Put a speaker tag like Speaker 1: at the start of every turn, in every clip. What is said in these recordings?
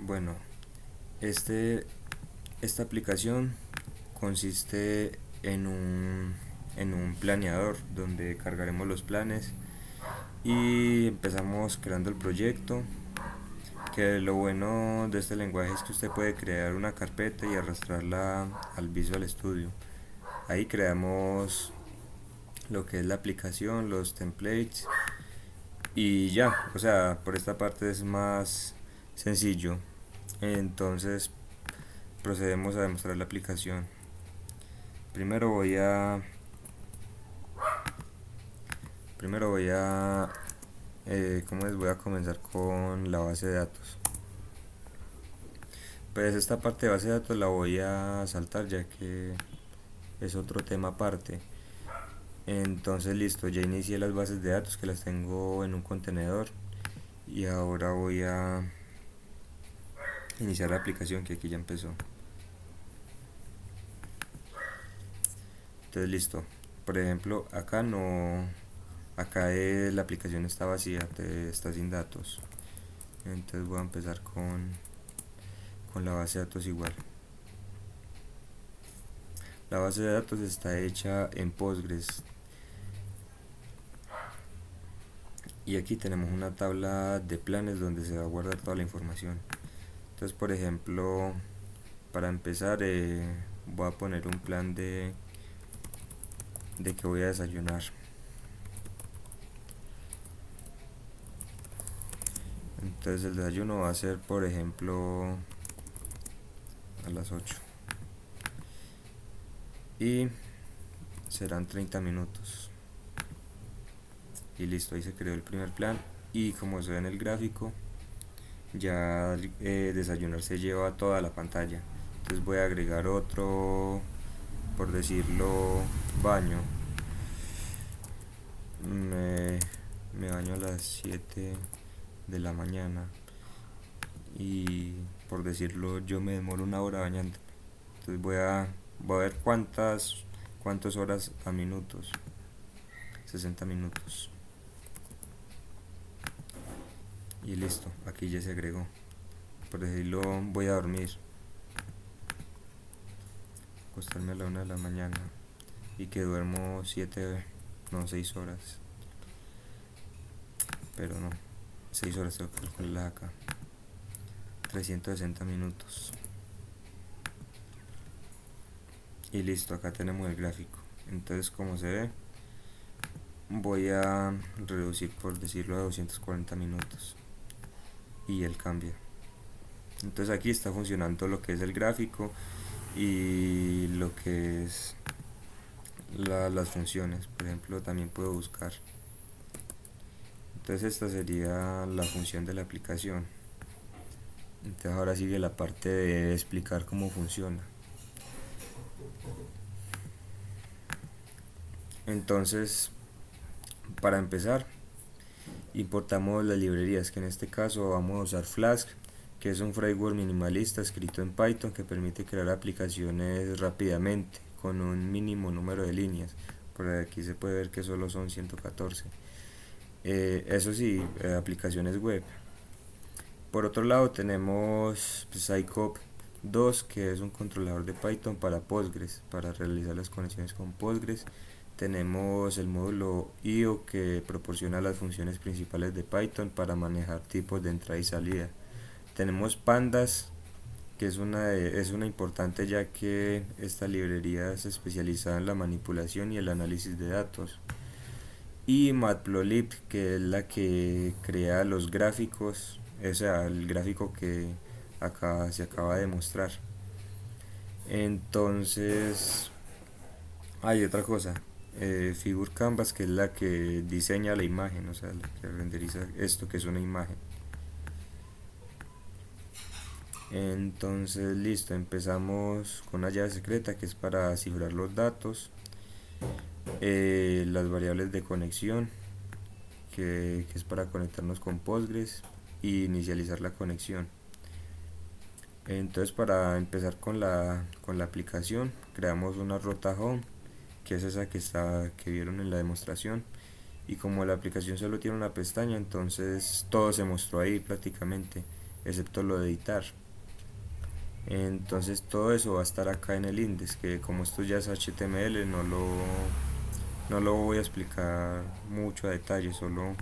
Speaker 1: Bueno, este, esta aplicación consiste en un planeador donde cargaremos los planes y empezamos creando el proyecto. Que lo bueno de este lenguaje es que usted puede crear una carpeta y arrastrarla al Visual Studio. Ahí creamos lo que es la aplicación, los templates y ya, o sea, por esta parte es más sencillo. Entonces procedemos a demostrar la aplicación. Primero voy a primero voy a ¿cómo es? Voy a comenzar con la base de datos. Pues esta parte de base de datos la voy a saltar ya que es otro tema aparte. Entonces listo, ya inicié las bases de datos que las tengo en un contenedor y ahora voy a iniciar la aplicación que aquí ya empezó. Entonces listo, por ejemplo acá no, acá la aplicación está vacía, está sin datos. Entonces voy a empezar con la base de datos igual. La base de datos está hecha en Postgres y aquí tenemos una tabla de planes donde se va a guardar toda la información. Entonces por ejemplo, para empezar voy a poner un plan de que voy a desayunar. Entonces el desayuno va a ser por ejemplo a las 8 y serán 30 minutos. Y listo, ahí se creó el primer plan y como se ve en el gráfico ya desayunar se lleva toda la pantalla. Entonces voy a agregar otro, por decirlo, baño. me, Me baño a las 7 de la mañana y por decirlo yo me demoro una hora bañando. Entonces voy a ver cuántas horas a minutos. 60 minutos. Y listo, aquí ya se agregó. Por decirlo, voy a dormir, acostarme a la 1 de la mañana y que duermo 7, no, 6 horas. Pero no, 6 horas tengo que calcularlas acá. 360 minutos. Y listo, acá tenemos el gráfico. Entonces como se ve, voy a reducir por decirlo a 240 minutos. Y él cambia. Entonces aquí está funcionando lo que es el gráfico y lo que es las funciones. Por ejemplo, también puedo buscar. Entonces esta sería la función de la aplicación. Entonces ahora sigue la parte de explicar cómo funciona. Entonces, para empezar, importamos las librerías, que en este caso vamos a usar Flask, que es un framework minimalista escrito en Python que permite crear aplicaciones rápidamente con un mínimo número de líneas. Por aquí se puede ver que solo son 114. Eso sí, aplicaciones web. Por otro lado tenemos Scicop 2, que es un controlador de Python para Postgres, para realizar las conexiones con Postgres. Tenemos el módulo IO, que proporciona las funciones principales de Python para manejar tipos de entrada y salida. Tenemos Pandas, que es una importante ya que esta librería es especializada en la manipulación y el análisis de datos. Y Matplotlib, que es la que crea los gráficos, o sea, el gráfico que acá se acaba de mostrar. Entonces, hay otra cosa, Figure Canvas, que es la que diseña la imagen, o sea, la que renderiza esto que es una imagen. Entonces, listo, empezamos con una llave secreta que es para cifrar los datos, las variables de conexión, que es para conectarnos con Postgres y inicializar la conexión. Entonces para empezar con la aplicación creamos una ruta home, que es esa que vieron en la demostración, y como la aplicación solo tiene una pestaña, entonces todo se mostró ahí prácticamente. excepto lo de editar. Entonces todo eso va a estar acá en el index, que como esto ya es HTML no lo voy a explicar mucho a detalle, solo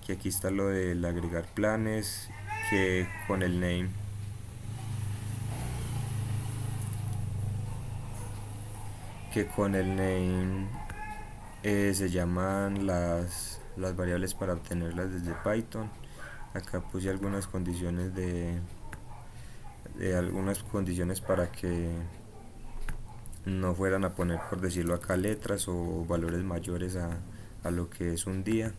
Speaker 1: que aquí está lo del agregar planes, que con el name se llaman las variables para obtenerlas desde Python. Acá puse algunas condiciones para que no fueran a poner, por decirlo acá, letras o valores mayores a lo que es un día.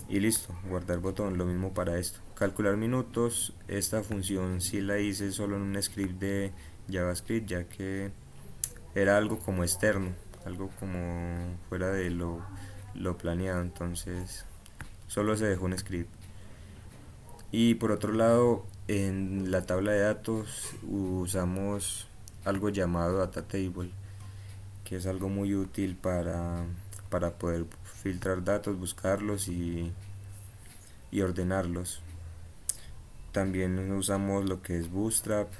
Speaker 1: Y listo, guardar botón. Lo mismo para esto, calcular minutos. Esta función sí la hice solo en un script de JavaScript, ya que era algo como externo, algo como fuera de lo planeado, entonces solo se dejó un script. Y por otro lado, en la tabla de datos usamos algo llamado data table, que es algo muy útil para poder filtrar datos, buscarlos y ordenarlos. También usamos lo que es Bootstrap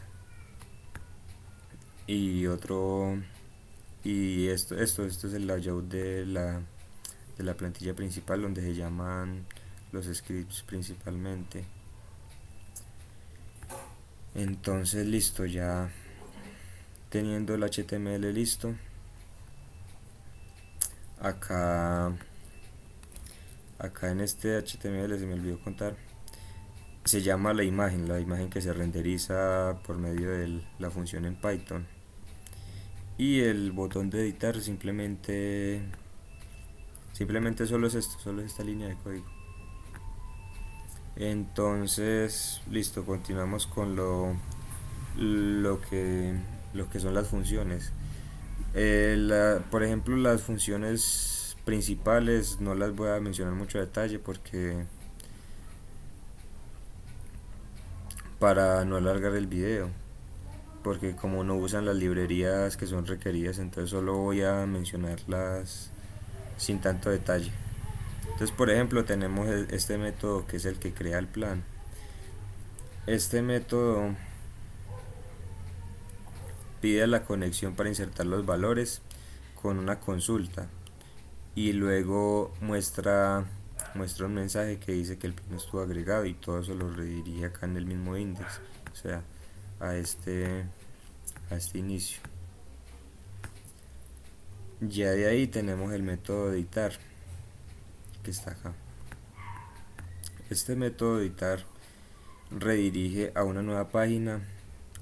Speaker 1: y otro. Y esto es el layout de la plantilla principal, donde se llaman los scripts principalmente. Entonces listo, ya teniendo el HTML listo, acá en este HTML se me olvidó contar, se llama la imagen que se renderiza por medio de la función en Python. Y el botón de editar simplemente solo es esto, solo es esta línea de código. Entonces listo, continuamos con lo que son las funciones. Por ejemplo, las funciones principales no las voy a mencionar mucho a detalle porque para no alargar el video, porque como no usan las librerías que son requeridas, entonces solo voy a mencionarlas sin tanto detalle. Entonces, por ejemplo, tenemos este método que es el que crea el plan. Este método pide la conexión para insertar los valores con una consulta y luego muestra un mensaje que dice que el plan estuvo agregado, y todo eso lo redirige acá en el mismo index, o sea, a este inicio. Ya de ahí tenemos el método de editar, que está acá. Este método de editar redirige a una nueva página,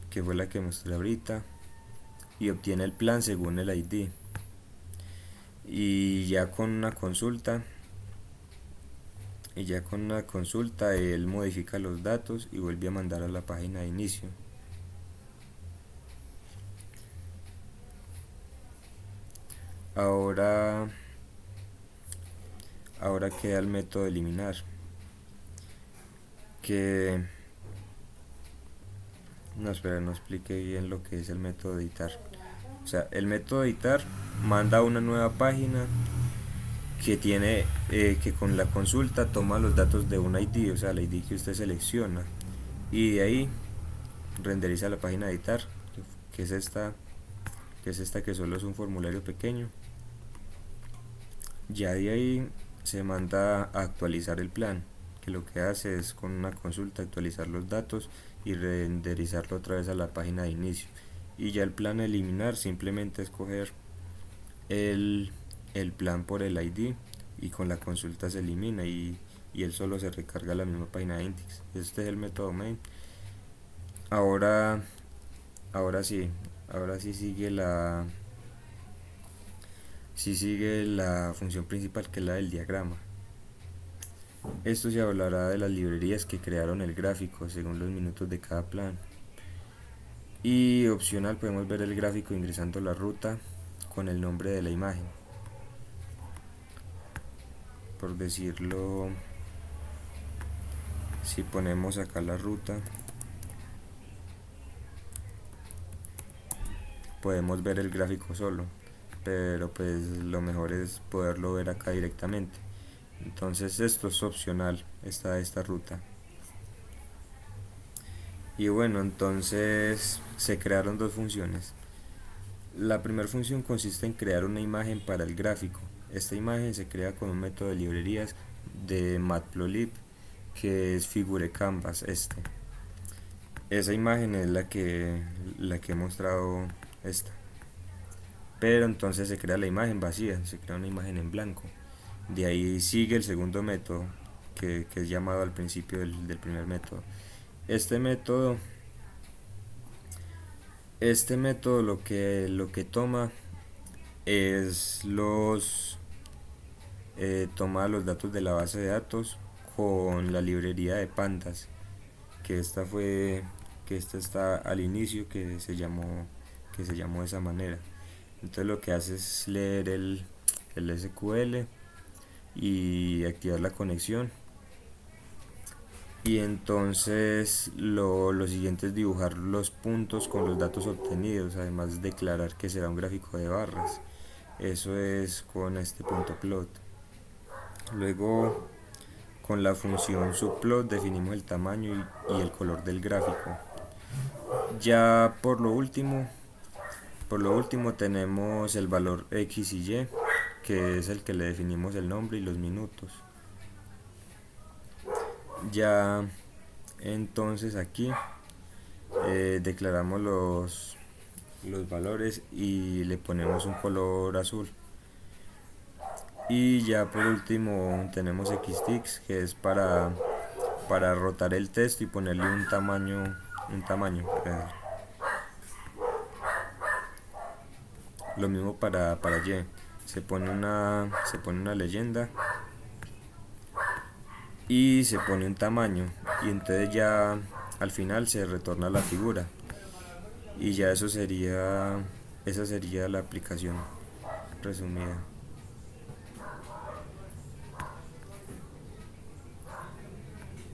Speaker 1: que fue la que mostré ahorita, y obtiene el plan según el ID. Y ya con una consulta él modifica los datos y vuelve a mandar a la página de inicio. Ahora queda el método de eliminar, que no expliqué bien lo que es el método de editar. O sea, el método de editar manda a una nueva página que tiene que con la consulta toma los datos de un ID, o sea, el ID que usted selecciona, y de ahí renderiza la página de editar, que es esta que solo es un formulario pequeño. Ya de ahí se manda a actualizar el plan, que lo que hace es con una consulta actualizar los datos y renderizarlo otra vez a la página de inicio. Y ya el plan a eliminar, simplemente escoger el plan por el ID, y con la consulta se elimina y él solo se recarga a la misma página de index. Este es el método main. Ahora sí, sigue la función principal, que es la del diagrama. Esto se hablará de las librerías que crearon el gráfico según los minutos de cada plan. Y opcional, podemos ver el gráfico ingresando la ruta con el nombre de la imagen. Por decirlo, si ponemos acá la ruta, podemos ver el gráfico solo, pero pues lo mejor es poderlo ver acá directamente. Entonces esto es opcional, esta ruta. Y bueno, entonces se crearon dos funciones. La primera función consiste en crear una imagen para el gráfico. Esta imagen se crea con un método de librerías de Matplotlib que es Figure Canvas. Esa imagen es la que he mostrado esta. Pero entonces se crea la imagen vacía, se crea una imagen en blanco. De ahí sigue el segundo método que es llamado al principio del primer método. Este método Este método lo que toma es toma los datos de la base de datos con la librería de pandas, que esta está al inicio, que se llamó de esa manera. Entonces lo que hace es leer el SQL y activar la conexión, y entonces lo siguiente es dibujar los puntos con los datos obtenidos, además declarar que será un gráfico de barras. Eso es con este punto plot. Luego, con la función subplot definimos el tamaño y el color del gráfico. Ya por lo último tenemos el valor x y y, que es el que le definimos el nombre y los minutos. Ya entonces aquí declaramos los valores y le ponemos un color azul. Y ya por último tenemos xtics, que es para rotar el texto y ponerle un tamaño. Lo mismo para y, se pone una leyenda y se pone un tamaño, y entonces ya al final se retorna la figura, y ya esa sería la aplicación resumida.